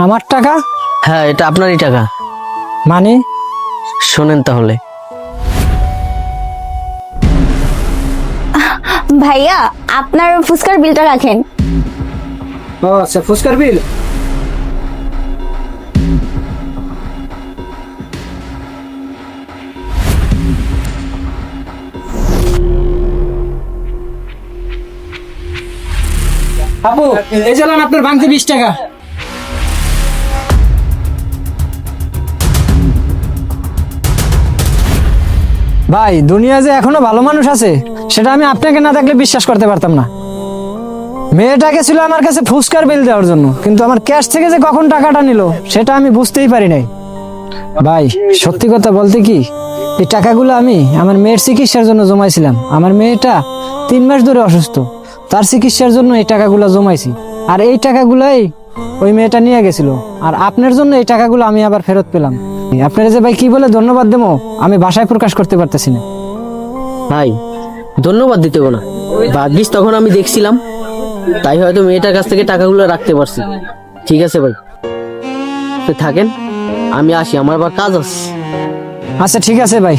আমার টাকা? হ্যাঁ, এটা আপনারই টাকা। মানে? শোনেন তাহলে। ভাইয়া, আপনার ফুচকার বিলটা রাখেন। ও আচ্ছা, ফুচকার বিল। আপু, এই যে আপনার ভাঙতি 20 টাকা। ভাই, দুনিয়া যে এখনো ভালো মানুষ আছে সেটা আমি আপনাকে না দেখলে বিশ্বাস করতে পারতাম না। মেয়েটাকে ছিল আমার কাছে ফুসকার বিল দেওয়ার জন্য, কিন্তু আমার ক্যাশ থেকে যে কখন টাকাটা নিল সেটা আমি বুঝতেই পারি নাই। ভাই, সত্যি কথা বলতে কি, এই টাকাগুলো আমি আমার মেয়ের চিকিৎসার জন্য জমাইছিলাম। আমার মেয়েটা 3 মাস ধরে অসুস্থ, তার চিকিৎসার জন্য এই টাকাগুলো জমাইছি। আর এই টাকাগুলোই ওই মেয়েটা নিয়ে গেছিল, আর আপনার জন্য এই টাকাগুলো আমি আবার ফেরত পেলাম। আপনারা যে ভাই কি বলে ধন্যবাদ দেবো আমি ভাষায় প্রকাশ করতে পারতেছি না। ভাই, ধন্যবাদ দিতে হবে না। ভাগ্যিস তখন আমি দেখছিলাম, তাই হয়তো মেয়েটার কাছ থেকে টাকাগুলো রাখতে পারছি। ঠিক আছে ভাই, তো থাকেন, আমি আসি, আমার আবার কাজ আছে। আচ্ছা ঠিক আছে ভাই।